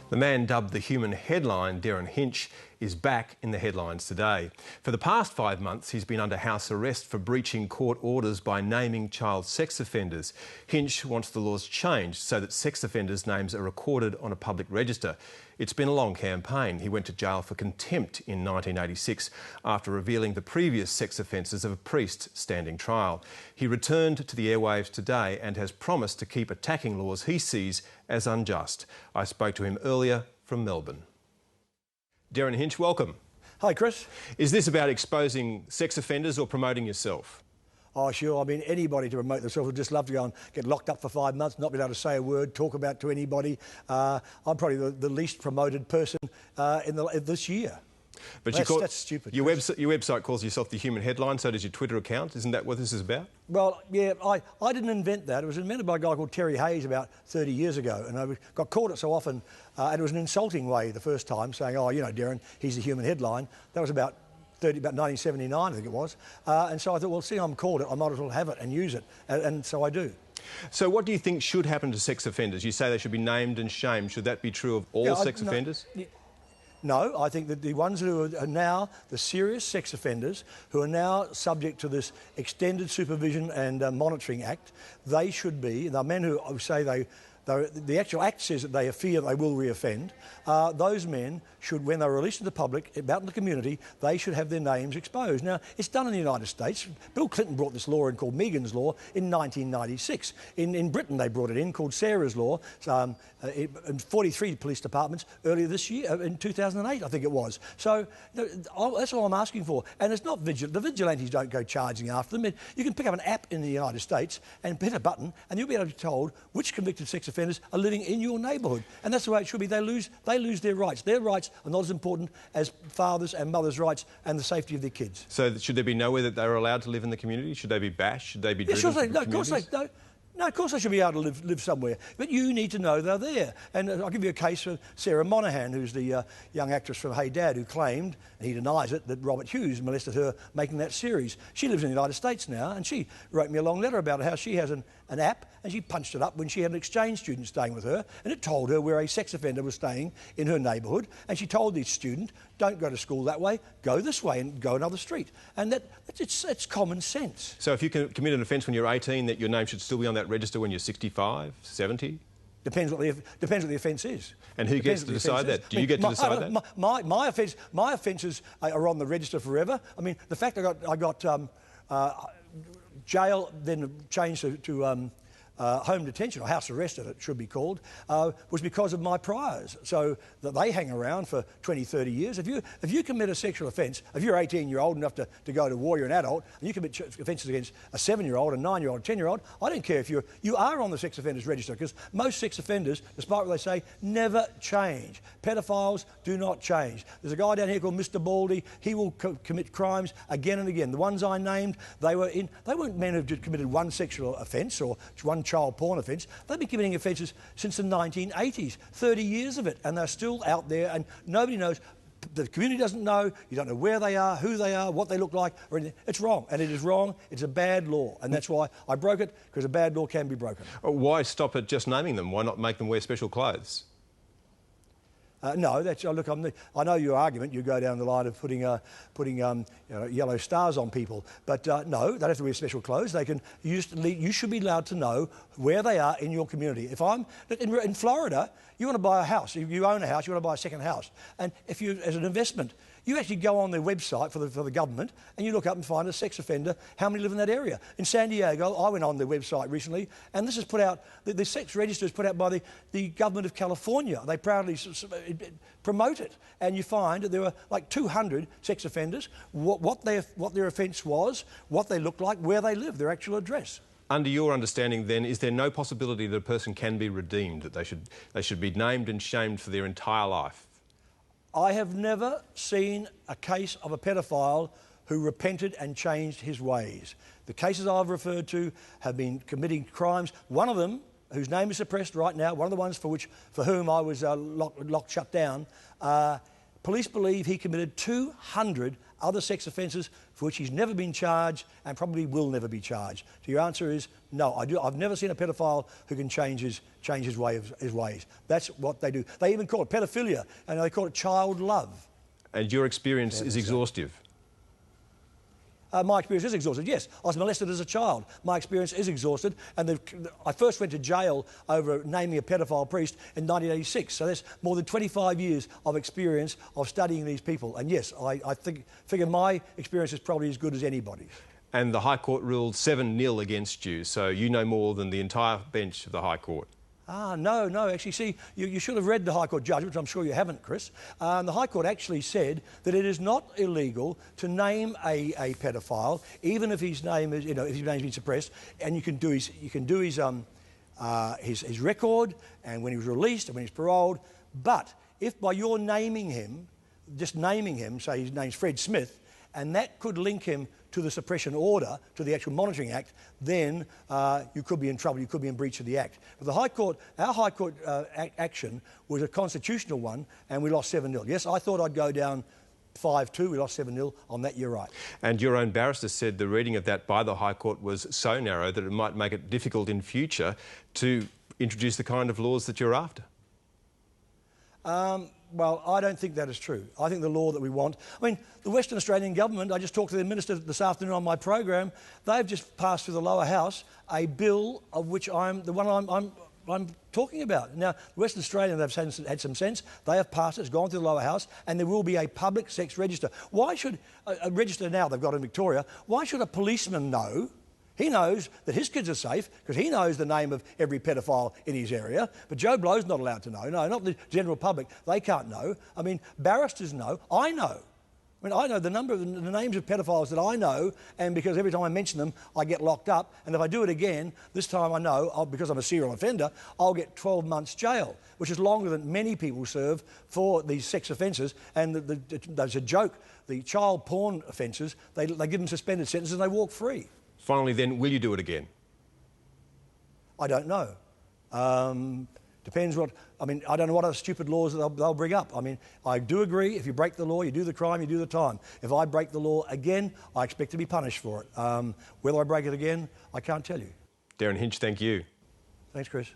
The man dubbed the human headline, Derryn Hinch, is back in the headlines today. For the past 5 months, he's been under house arrest for breaching court orders by naming child sex offenders. Hinch wants the laws changed so that sex offenders' names are recorded on a public register. It's been a long campaign. He went to jail for contempt in 1986 after revealing the previous sex offences of a priest standing trial. He returned to the airwaves today and has promised to keep attacking laws he sees as unjust. I spoke to him earlier from Melbourne. Derryn Hinch, welcome. Hi, Chris. Is this about exposing sex offenders or promoting yourself? Oh, sure. I mean, anybody to promote themselves would just love to go and get locked up for 5 months, not be able to say a word, talk about to anybody. I'm probably the least promoted person this year. But that's stupid. Your website calls yourself the human headline, so does your Twitter account. Isn't that what this is about? Well, yeah, I didn't invent that. It was invented by a guy called Terry Hayes about 30 years ago, and I got called it so often, and it was an insulting way the first time, saying, oh, you know, Derryn, he's the human headline. That was about 1979, I think it was. And so I thought, well, seeing I'm called it, I might as well have it and use it, and so I do. So what do you think should happen to sex offenders? You say they should be named and shamed. Should that be true of all sex offenders? No, I think that the ones who are now the serious sex offenders, who are now subject to this extended supervision and monitoring act, they should be, the men who say the actual act says that they fear they will reoffend, those men should, when they're released to the public, out in the community, they should have their names exposed. Now, it's done in the United States. Bill Clinton brought this law in called Megan's Law in 1996. In Britain, they brought it in called Sarah's Law, in 43 police departments earlier this year, in 2008, I think it was. So that's all I'm asking for. And it's not the vigilantes don't go charging after them. You can pick up an app in the United States and hit a button, and you'll be able to be told which convicted sex offenders are living in your neighbourhood. And that's the way it should be. They lose their rights. Their rights are not as important as fathers' and mothers' rights and the safety of their kids. So should there be nowhere that they're allowed to live in the community? Should they be bashed? Should they be driven from of course they don't. No, of course they should be able to live somewhere, but you need to know they're there. And I'll give you a case for Sarah Monahan, who's the young actress from Hey Dad, who claimed, and he denies it, that Robert Hughes molested her making that series. She lives in the United States now, and she wrote me a long letter about how she has an app, and she punched it up when she had an exchange student staying with her, and it told her where a sex offender was staying in her neighbourhood, and she told this student, don't go to school that way, go this way and go another street. And it's common sense. So if you commit an offence when you're 18, that your name should still be on that register when you're 65, 70? Depends what the offence is. And who gets to decide that? Do you get to decide that? My offences are on the register forever. I mean, the fact I got jail, then changed to home detention, or house arrest, it should be called, was because of my priors. So that they hang around for 20, 30 years. If you commit a sexual offence, if you're 18, you're old enough to go to war, you're an adult, and you commit offences against a 7-year-old, a 9-year-old, a 10-year-old, I don't care if you are on the sex offenders register, because most sex offenders, despite what they say, never change. Pedophiles do not change. There's a guy down here called Mr. Baldy. He will commit crimes again and again. The ones I named, they weren't men who had committed one sexual offence or one child porn offence. They've been committing offences since the 1980s, 30 years of it, and they're still out there, and nobody knows. The community doesn't know. You don't know where they are, who they are, what they look like, or anything. It's wrong, and it is wrong. It's a bad law, and that's why I broke it, because a bad law can be broken. Why stop at just naming them? Why not make them wear special clothes? No, look. I know your argument. You go down the line of putting yellow stars on people, but no, they don't have to wear special clothes. You should be allowed to know where they are in your community. If I'm in Florida, you want to buy a house. If you own a house, you want to buy a second house, and if you, as an investment, you actually go on their website for the government and you look up and find a sex offender, how many live in that area. In San Diego, I went on their website recently, and this is put out, the sex register is put out by the government of California. They proudly promote it, and you find that there were like 200 sex offenders, what their offence was, what they looked like, where they live, their actual address. Under your understanding, then, is there no possibility that a person can be redeemed, that they should be named and shamed for their entire life? I have never seen a case of a pedophile who repented and changed his ways. The cases I've referred to have been committing crimes. One of them, whose name is suppressed right now, one of the ones for whom I was shut down, police believe he committed 200 other sex offences for which he's never been charged and probably will never be charged. So your answer is no. I've never seen a pedophile who can change his ways. That's what they do. They even call it pedophilia, and they call it child love. And your experience is exhaustive? My experience is exhausted, yes. I was molested as a child. My experience is exhausted. And I first went to jail over naming a pedophile priest in 1986. So that's more than 25 years of experience of studying these people. And yes, I figure my experience is probably as good as anybody's. And the High Court ruled 7-0 against you, so you know more than the entire bench of the High Court. No. Actually, see, you should have read the High Court judgment, which I'm sure you haven't, Chris. The High Court actually said that it is not illegal to name a paedophile, even if his name is, if his name's been suppressed, and you can do his record, and when he was released and when he's paroled. But if by your naming him, just naming him, say his name's Fred Smith, and that could link him to the suppression order, to the actual monitoring act, then you could be in trouble, you could be in breach of the act. But the High Court, our High Court action was a constitutional one, and we lost 7-0. Yes, I thought I'd go down 5-2, we lost 7-0 on that, you're right. And your own barrister said the reading of that by the High Court was so narrow that it might make it difficult in future to introduce the kind of laws that you're after. Well, I don't think that is true. I think the law that we want... I mean, the Western Australian government, I just talked to the minister this afternoon on my program, they've just passed through the lower house a bill of which I'm talking about. Now, Western Australia, they've had some sense. They have passed it, it's gone through the lower house, and there will be a public sex register. Why should a register now they've got in Victoria, why should a policeman know? He knows that his kids are safe because he knows the name of every pedophile in his area, but Joe Blow's not allowed to know. No, not the general public. They can't know. I mean, barristers know. I know. I mean, I know the names of pedophiles that I know, and because every time I mention them, I get locked up. And if I do it again, this time I know, because I'm a serial offender, I'll get 12 months jail, which is longer than many people serve for these sex offences. And there's a joke. The child porn offences, they give them suspended sentences and they walk free. Finally, then, will you do it again? I don't know. Depends what... I mean, I don't know what other stupid laws they'll bring up. I mean, I do agree, if you break the law, you do the crime, you do the time. If I break the law again, I expect to be punished for it. Whether I break it again, I can't tell you. Derryn Hinch, thank you. Thanks, Chris.